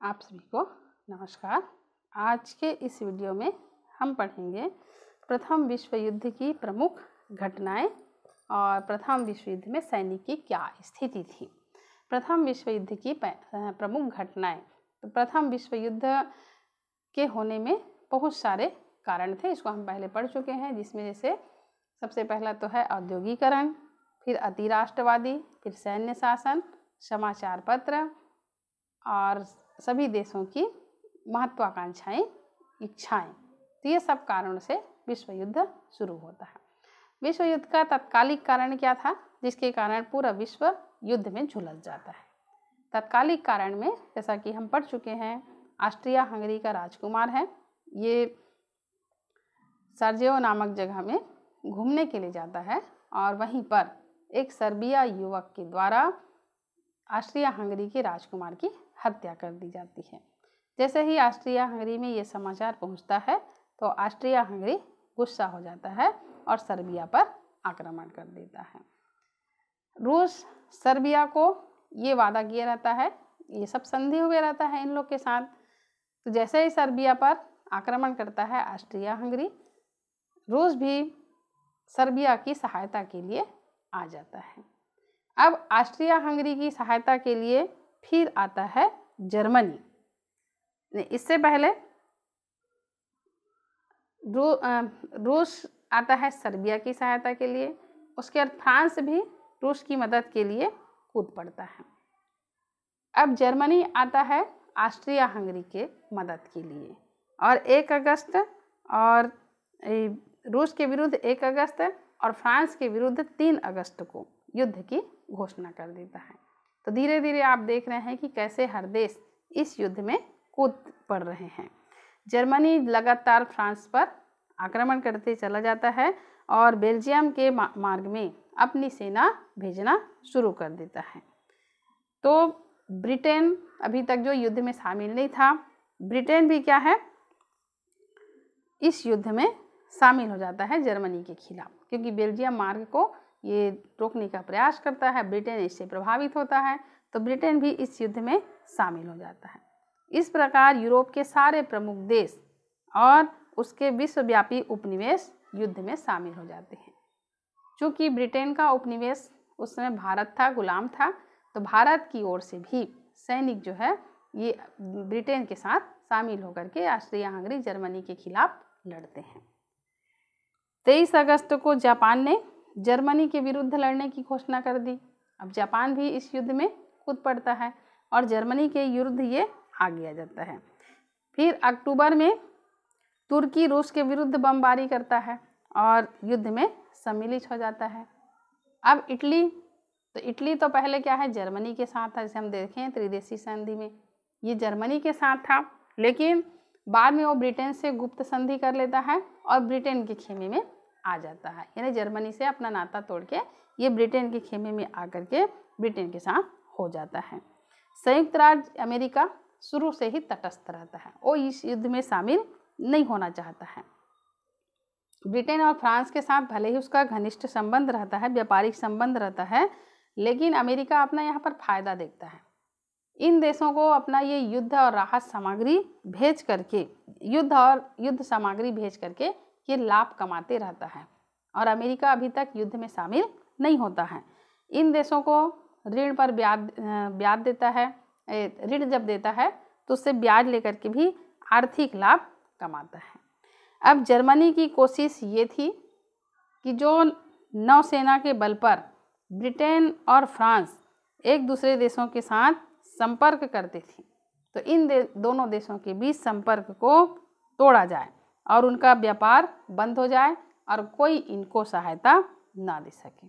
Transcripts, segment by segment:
आप सभी को नमस्कार। आज के इस वीडियो में हम पढ़ेंगे प्रथम विश्व युद्ध की प्रमुख घटनाएं और प्रथम विश्व युद्ध में सैनिक की क्या स्थिति थी। प्रथम विश्व युद्ध की प्रमुख घटनाएं। तो प्रथम विश्व युद्ध के होने में बहुत सारे कारण थे, इसको हम पहले पढ़ चुके हैं, जिसमें जैसे सबसे पहला तो है औद्योगिकरण, फिर अतिराष्ट्रवादी, फिर सैन्य शासन, समाचार पत्र और सभी देशों की महत्वाकांक्षाएं, इच्छाएं। तो ये सब कारणों से विश्व युद्ध शुरू होता है। विश्व युद्ध का तत्कालिक कारण क्या था, जिसके कारण पूरा विश्व युद्ध में झुलस जाता है। तत्कालिक कारण में जैसा कि हम पढ़ चुके हैं, ऑस्ट्रिया हंगरी का राजकुमार है, ये सर्जियो नामक जगह में घूमने के लिए जाता है और वहीं पर एक सर्बिया युवक के द्वारा ऑस्ट्रिया हंगरी के राजकुमार की हत्या कर दी जाती है। जैसे ही ऑस्ट्रिया हंगरी में ये समाचार पहुंचता है तो ऑस्ट्रिया हंगरी गुस्सा हो जाता है और सर्बिया पर आक्रमण कर देता है। रूस सर्बिया को ये वादा किया रहता है, ये सब संधि हुए रहता है इन लोग के साथ। तो जैसे ही सर्बिया पर आक्रमण करता है ऑस्ट्रिया हंगरी, रूस भी सर्बिया की सहायता के लिए आ जाता है। अब ऑस्ट्रिया हंगरी की सहायता के लिए फिर आता है जर्मनी। इससे पहले रूस आता है सर्बिया की सहायता के लिए, उसके बाद फ्रांस भी रूस की मदद के लिए कूद पड़ता है। अब जर्मनी आता है ऑस्ट्रिया हंगरी के मदद के लिए और 1 अगस्त और रूस के विरुद्ध 1 अगस्त और फ्रांस के विरुद्ध 3 अगस्त को युद्ध की घोषणा कर देता है। तो धीरे धीरे आप देख रहे हैं कि कैसे हर देश इस युद्ध में कूद पड़ रहे हैं। जर्मनी लगातार फ्रांस पर आक्रमण करते चला जाता है और बेल्जियम के मार्ग में अपनी सेना भेजना शुरू कर देता है। तो ब्रिटेन अभी तक जो युद्ध में शामिल नहीं था, ब्रिटेन भी क्या है, इस युद्ध में शामिल हो जाता है जर्मनी के खिलाफ, क्योंकि बेल्जियम मार्ग को ये रोकने का प्रयास करता है। ब्रिटेन इससे प्रभावित होता है, तो ब्रिटेन भी इस युद्ध में शामिल हो जाता है। इस प्रकार यूरोप के सारे प्रमुख देश और उसके विश्वव्यापी उपनिवेश युद्ध में शामिल हो जाते हैं। चूँकि ब्रिटेन का उपनिवेश उस समय भारत था, गुलाम था, तो भारत की ओर से भी सैनिक जो है ये ब्रिटेन के साथ शामिल होकर के ऑस्ट्रिया हंगरी जर्मनी के खिलाफ लड़ते हैं। 23 अगस्त को जापान ने जर्मनी के विरुद्ध लड़ने की घोषणा कर दी। अब जापान भी इस युद्ध में कूद पड़ता है और जर्मनी के विरुद्ध ये आगे आ जाता है। फिर अक्टूबर में तुर्की रूस के विरुद्ध बमबारी करता है और युद्ध में सम्मिलित हो जाता है। अब इटली तो पहले क्या है, जर्मनी के साथ था, जैसे हम देखें त्रिदेशीय संधि में ये जर्मनी के साथ था, लेकिन बाद में वो ब्रिटेन से गुप्त संधि कर लेता है और ब्रिटेन के खेमे में आ जाता है। यानी जर्मनी से अपना नाता तोड़ के ये ब्रिटेन के खेमे में आकर के ब्रिटेन के साथ हो जाता है। संयुक्त राज्य अमेरिका शुरू से ही तटस्थ रहता है, वो इस युद्ध में शामिल नहीं होना चाहता है। ब्रिटेन और फ्रांस के साथ भले ही उसका घनिष्ठ संबंध रहता है, व्यापारिक संबंध रहता है, लेकिन अमेरिका अपना यहाँ पर फायदा देखता है। इन देशों को अपना ये युद्ध और राहत सामग्री भेज करके युद्ध सामग्री भेज करके ये लाभ कमाते रहता है और अमेरिका अभी तक युद्ध में शामिल नहीं होता है। इन देशों को ऋण पर ब्याज देता है, ऋण जब देता है तो उससे ब्याज लेकर के भी आर्थिक लाभ कमाता है। अब जर्मनी की कोशिश ये थी कि जो नौसेना के बल पर ब्रिटेन और फ्रांस एक दूसरे देशों के साथ संपर्क करते थे, तो इन दोनों देशों के बीच संपर्क को तोड़ा जाए और उनका व्यापार बंद हो जाए और कोई इनको सहायता ना दे सके।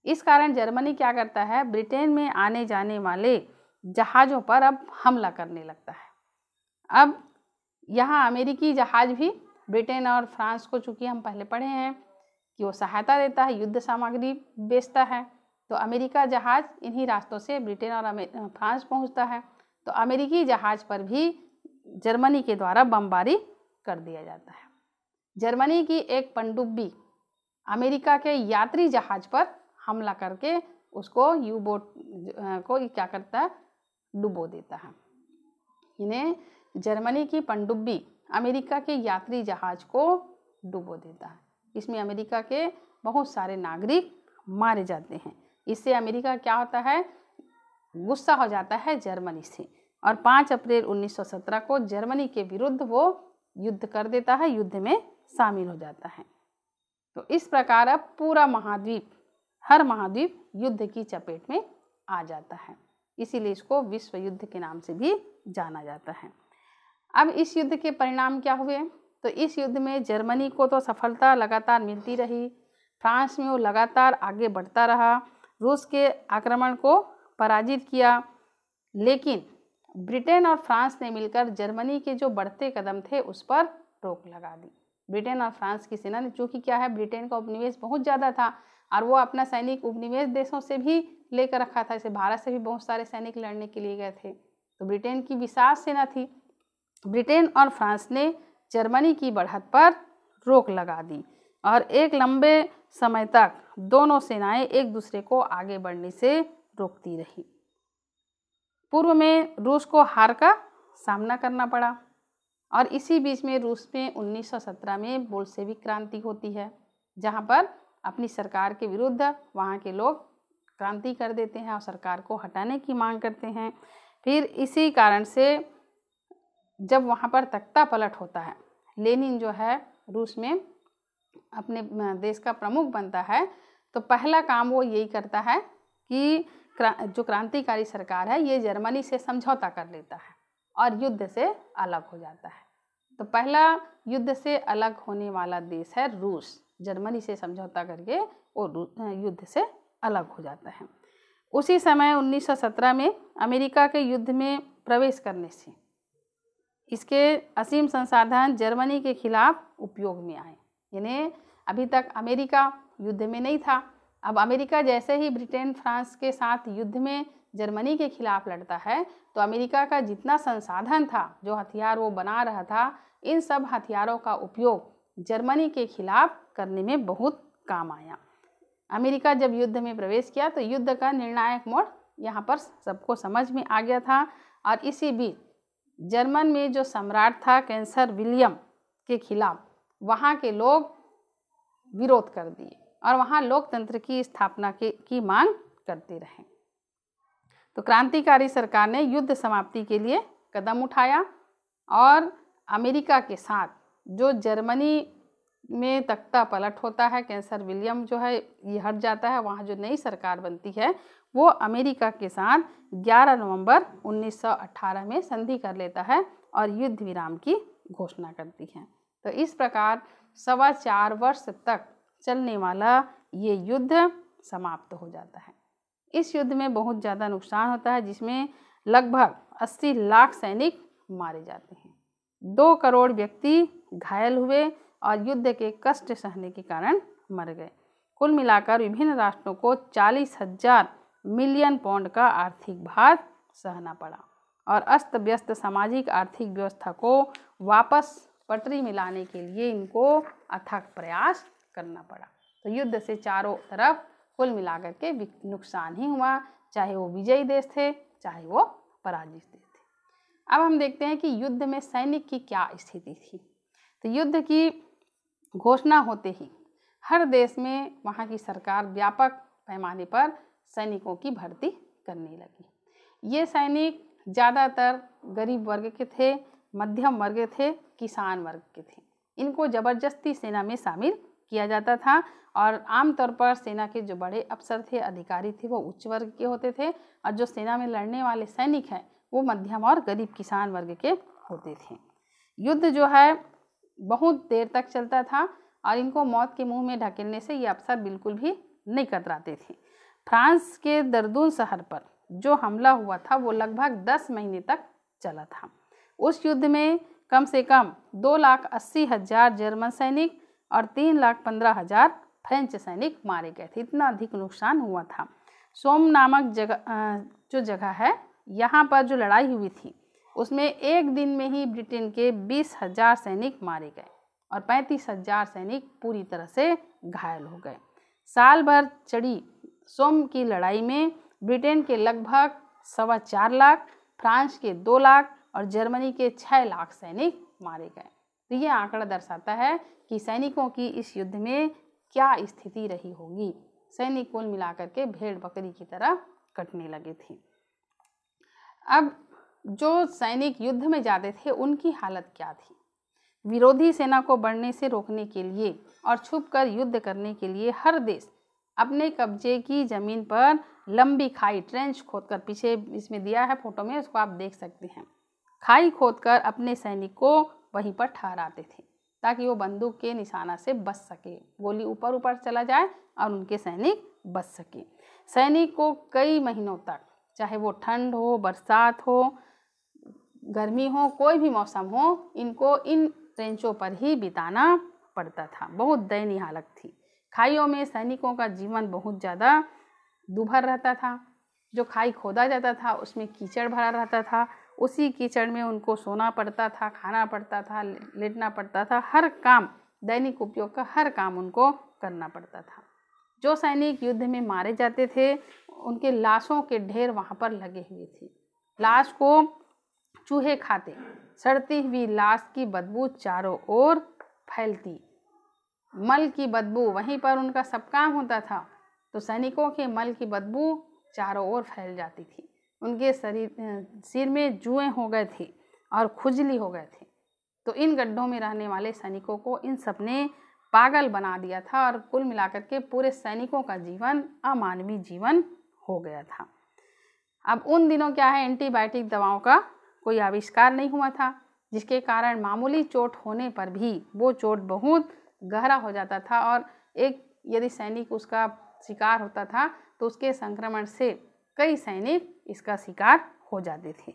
इस कारण जर्मनी क्या करता है, ब्रिटेन में आने जाने वाले जहाज़ों पर अब हमला करने लगता है। अब यहाँ अमेरिकी जहाज़ भी ब्रिटेन और फ्रांस को, चूँकि हम पहले पढ़े हैं कि वो सहायता देता है, युद्ध सामग्री बेचता है, तो अमेरिका जहाज़ इन्हीं रास्तों से ब्रिटेन और फ्रांस पहुँचता है। तो अमेरिकी जहाज़ पर भी जर्मनी के द्वारा बमबारी कर दिया जाता है। जर्मनी की एक पनडुब्बी अमेरिका के यात्री जहाज पर हमला करके उसको यू बोट को क्या करता है, डुबो देता है। इन्हें जर्मनी की पनडुब्बी अमेरिका के यात्री जहाज को डुबो देता है। इसमें अमेरिका के बहुत सारे नागरिक मारे जाते हैं। इससे अमेरिका क्या होता है, गुस्सा हो जाता है जर्मनी से, और 5 अप्रैल 1917 को जर्मनी के विरुद्ध वो युद्ध कर देता है, युद्ध में शामिल हो जाता है। तो इस प्रकार अब पूरा महाद्वीप, हर महाद्वीप युद्ध की चपेट में आ जाता है। इसीलिए इसको विश्व युद्ध के नाम से भी जाना जाता है। अब इस युद्ध के परिणाम क्या हुए, तो इस युद्ध में जर्मनी को तो सफलता लगातार मिलती रही, फ्रांस में वो लगातार आगे बढ़ता रहा, रूस के आक्रमण को पराजित किया, लेकिन ब्रिटेन और फ्रांस ने मिलकर जर्मनी के जो बढ़ते कदम थे उस पर रोक लगा दी। ब्रिटेन और फ्रांस की सेना ने, चूँकि क्या है, ब्रिटेन का उपनिवेश बहुत ज़्यादा था और वो अपना सैनिक उपनिवेश देशों से भी लेकर रखा था, जैसे भारत से भी बहुत सारे सैनिक लड़ने के लिए गए थे, तो ब्रिटेन की विशाल सेना थी। ब्रिटेन और फ्रांस ने जर्मनी की बढ़त पर रोक लगा दी और एक लंबे समय तक दोनों सेनाएं एक दूसरे को आगे बढ़ने से रोकती रही। पूर्व में रूस को हार का सामना करना पड़ा और इसी बीच में रूस में 1917 में बोल्शेविक क्रांति होती है, जहां पर अपनी सरकार के विरुद्ध वहां के लोग क्रांति कर देते हैं और सरकार को हटाने की मांग करते हैं। फिर इसी कारण से जब वहां पर तख्ता पलट होता है, लेनिन जो है रूस में अपने देश का प्रमुख बनता है, तो पहला काम वो यही करता है कि जो क्रांतिकारी सरकार है ये जर्मनी से समझौता कर लेता है और युद्ध से अलग हो जाता है। तो पहला युद्ध से अलग होने वाला देश है रूस, जर्मनी से समझौता करके वो युद्ध से अलग हो जाता है। उसी समय 1917 में अमेरिका के युद्ध में प्रवेश करने से इसके असीम संसाधन जर्मनी के खिलाफ उपयोग में आए। यानी अभी तक अमेरिका युद्ध में नहीं था, अब अमेरिका जैसे ही ब्रिटेन फ्रांस के साथ युद्ध में जर्मनी के खिलाफ लड़ता है, तो अमेरिका का जितना संसाधन था, जो हथियार वो बना रहा था, इन सब हथियारों का उपयोग जर्मनी के खिलाफ करने में बहुत काम आया। अमेरिका जब युद्ध में प्रवेश किया तो युद्ध का निर्णायक मोड़ यहाँ पर सबको समझ में आ गया था और इसी बीच जर्मन में जो सम्राट था कैसर विलियम के खिलाफ वहाँ के लोग विरोध कर दिए और वहाँ लोकतंत्र की स्थापना की मांग करते रहे। तो क्रांतिकारी सरकार ने युद्ध समाप्ति के लिए कदम उठाया और अमेरिका के साथ जो जर्मनी में तख्ता पलट होता है, कैसर विलियम जो है ये हट जाता है, वहाँ जो नई सरकार बनती है वो अमेरिका के साथ 11 नवंबर 1918 में संधि कर लेता है और युद्ध विराम की घोषणा करती है। तो इस प्रकार 4.25 वर्ष तक चलने वाला ये युद्ध समाप्त हो जाता है। इस युद्ध में बहुत ज़्यादा नुकसान होता है, जिसमें लगभग 80 लाख सैनिक मारे जाते हैं, 2 करोड़ व्यक्ति घायल हुए और युद्ध के कष्ट सहने के कारण मर गए। कुल मिलाकर विभिन्न राष्ट्रों को 40,000 मिलियन पाउंड का आर्थिक भार सहना पड़ा और अस्त व्यस्त सामाजिक आर्थिक व्यवस्था को वापस पटरी में लाने के लिए इनको अथक प्रयास करना पड़ा। तो युद्ध से चारों तरफ कुल मिलाकर के नुकसान ही हुआ, चाहे वो विजयी देश थे चाहे वो पराजित देश थे। अब हम देखते हैं कि युद्ध में सैनिक की क्या स्थिति थी। तो युद्ध की घोषणा होते ही हर देश में वहाँ की सरकार व्यापक पैमाने पर सैनिकों की भर्ती करने लगी। ये सैनिक ज़्यादातर गरीब वर्ग के थे, मध्यम वर्ग थे, किसान वर्ग के थे। इनको ज़बरदस्ती सेना में शामिल किया जाता था और आमतौर पर सेना के जो बड़े अफसर थे, अधिकारी थे, वो उच्च वर्ग के होते थे और जो सेना में लड़ने वाले सैनिक हैं वो मध्यम और गरीब किसान वर्ग के होते थे। युद्ध जो है बहुत देर तक चलता था और इनको मौत के मुंह में ढकेलने से ये अफसर बिल्कुल भी नहीं कतराते थे। फ्रांस के दर्दुन शहर पर जो हमला हुआ था वो लगभग 10 महीने तक चला था। उस युद्ध में कम से कम 2,80,000 जर्मन सैनिक और 3,15,000 फ्रेंच सैनिक मारे गए थे। इतना अधिक नुकसान हुआ था। सोम नामक जो जगह है, यहाँ पर जो लड़ाई हुई थी उसमें एक दिन में ही ब्रिटेन के 20,000 सैनिक मारे गए और 35,000 सैनिक पूरी तरह से घायल हो गए। साल भर चढ़ी सोम की लड़ाई में ब्रिटेन के लगभग 4.25 लाख, फ्रांस के 2 लाख और जर्मनी के 6 लाख सैनिक मारे गए। तो ये आंकड़ा दर्शाता है कि सैनिकों की इस युद्ध में क्या स्थिति रही होगी। सैनिक कुल मिलाकर के भेड़ बकरी की तरह कटने लगे थे। अब जो सैनिक युद्ध में जाते थे उनकी हालत क्या थी? विरोधी सेना को बढ़ने से रोकने के लिए और छुपकर युद्ध करने के लिए हर देश अपने कब्जे की जमीन पर लंबी खाई, ट्रेंच खोदकर, पीछे इसमें दिया है फोटो में, उसको आप देख सकते हैं, खाई खोदकर अपने सैनिक को वहीं पर ठहराते थे ताकि वो बंदूक के निशाना से बच सके, गोली ऊपर ऊपर चला जाए और उनके सैनिक बच सके। सैनिक को कई महीनों तक, चाहे वो ठंड हो, बरसात हो, गर्मी हो, कोई भी मौसम हो, इनको इन ट्रेंचों पर ही बिताना पड़ता था। बहुत दयनीय हालत थी। खाइयों में सैनिकों का जीवन बहुत ज़्यादा दुभर रहता था। जो खाई खोदा जाता था उसमें कीचड़ भरा रहता था, उसी कीचड़ में उनको सोना पड़ता था, खाना पड़ता था, लेटना पड़ता था, हर काम, दैनिक उपयोग का हर काम उनको करना पड़ता था। जो सैनिक युद्ध में मारे जाते थे उनके लाशों के ढेर वहाँ पर लगे हुए थे। लाश को चूहे खाते, सड़ती हुई लाश की बदबू चारों ओर फैलती, मल की बदबू, वहीं पर उनका सब काम होता था तो सैनिकों के मल की बदबू चारों ओर फैल जाती थी। उनके सिर में जुएं हो गए थे और खुजली हो गए थे। तो इन गड्ढों में रहने वाले सैनिकों को इन सब ने पागल बना दिया था और कुल मिलाकर के पूरे सैनिकों का जीवन अमानवीय जीवन हो गया था। अब उन दिनों क्या है, एंटीबायोटिक दवाओं का कोई आविष्कार नहीं हुआ था, जिसके कारण मामूली चोट होने पर भी वो चोट बहुत गहरा हो जाता था और एक यदि सैनिक उसका शिकार होता था तो उसके संक्रमण से कई सैनिक इसका शिकार हो जाते थे।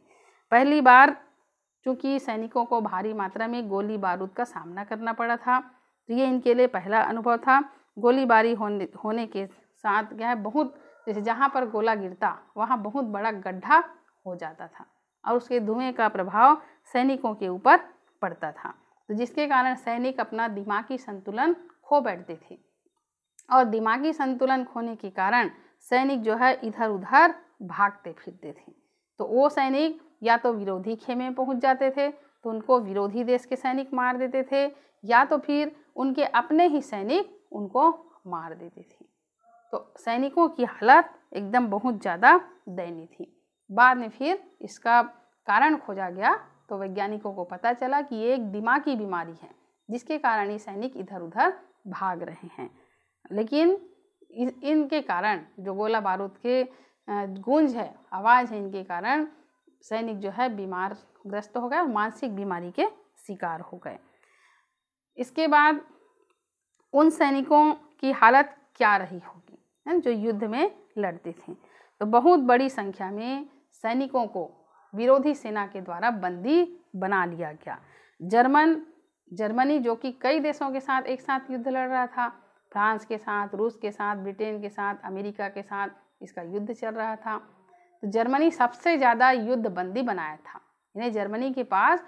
पहली बार चूँकि सैनिकों को भारी मात्रा में गोली बारूद का सामना करना पड़ा था तो ये इनके लिए पहला अनुभव था। गोलीबारी होने के साथ क्या है, बहुत जैसे जहाँ पर गोला गिरता वहाँ बहुत बड़ा गड्ढा हो जाता था और उसके धुएं का प्रभाव सैनिकों के ऊपर पड़ता था, तो जिसके कारण सैनिक अपना दिमागी संतुलन खो बैठते थे और दिमागी संतुलन खोने के कारण सैनिक जो है इधर उधर भागते फिरते थे। तो वो सैनिक या तो विरोधी खेमे में पहुंच जाते थे तो उनको विरोधी देश के सैनिक मार देते थे, या तो फिर उनके अपने ही सैनिक उनको मार देते थे। तो सैनिकों की हालत एकदम बहुत ज़्यादा दयनीय थी। बाद में फिर इसका कारण खोजा गया तो वैज्ञानिकों को पता चला कि ये एक दिमागी बीमारी है जिसके कारण ये सैनिक इधर उधर भाग रहे हैं। लेकिन इनके कारण जो गोला बारूद के गूंज है, आवाज़ है, इनके कारण सैनिक जो है बीमार ग्रस्त हो गए और मानसिक बीमारी के शिकार हो गए। इसके बाद उन सैनिकों की हालत क्या रही होगी जो युद्ध में लड़ते थे? तो बहुत बड़ी संख्या में सैनिकों को विरोधी सेना के द्वारा बंदी बना लिया गया। जर्मनी जो कि कई देशों के साथ एक साथ युद्ध लड़ रहा था, फ्रांस के साथ, रूस के साथ, ब्रिटेन के साथ, अमेरिका के साथ इसका युद्ध चल रहा था। तो जर्मनी सबसे ज़्यादा युद्ध बंदी बनाया था। यानी जर्मनी के पास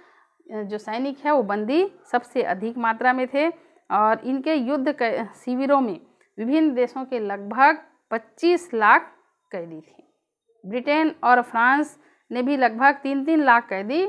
जो सैनिक है वो बंदी सबसे अधिक मात्रा में थे और इनके युद्ध शिविरों में विभिन्न देशों के लगभग 25 लाख कैदी थे। ब्रिटेन और फ्रांस ने भी लगभग 3-3 लाख कैदी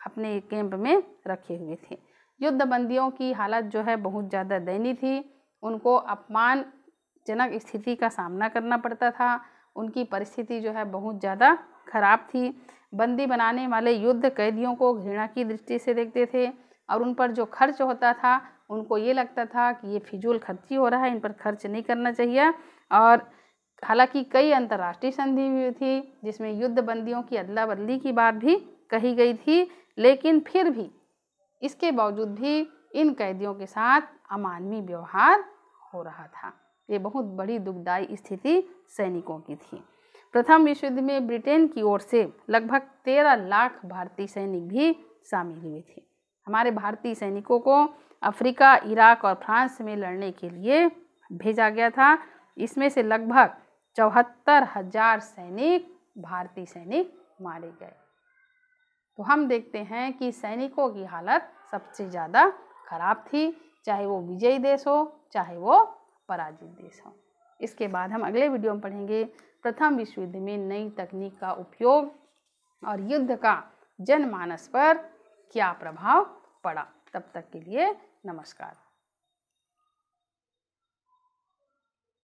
अपने कैंप में रखे हुए थे। युद्ध बंदियों की हालत जो है बहुत ज़्यादा दयनीय थी। उनको अपमानजनक स्थिति का सामना करना पड़ता था। उनकी परिस्थिति जो है बहुत ज़्यादा खराब थी। बंदी बनाने वाले युद्ध कैदियों को घृणा की दृष्टि से देखते थे और उन पर जो खर्च होता था उनको ये लगता था कि ये फिजूल खर्ची हो रहा है, इन पर खर्च नहीं करना चाहिए। और हालांकि कई अंतर्राष्ट्रीय संधि हुई थी जिसमें युद्ध बंदियों की अदला बदली की बात भी कही गई थी, लेकिन फिर भी इसके बावजूद भी इन कैदियों के साथ अमानवीय व्यवहार हो रहा था। ये बहुत बड़ी दुखदायी स्थिति सैनिकों की थी। प्रथम विश्व युद्ध में ब्रिटेन की ओर से लगभग 13 लाख भारतीय सैनिक भी शामिल हुए थे। हमारे भारतीय सैनिकों को अफ्रीका, इराक और फ्रांस में लड़ने के लिए भेजा गया था। इसमें से लगभग 74,000 सैनिक, भारतीय सैनिक मारे गए। तो हम देखते हैं कि सैनिकों की हालत सबसे ज़्यादा खराब थी, चाहे वो विजयी देश हो चाहे वो पराजित देश हो। इसके बाद हम अगले वीडियो में पढ़ेंगे प्रथम विश्व युद्ध में नई तकनीक का उपयोग और युद्ध का जनमानस पर क्या प्रभाव पड़ा। तब तक के लिए नमस्कार।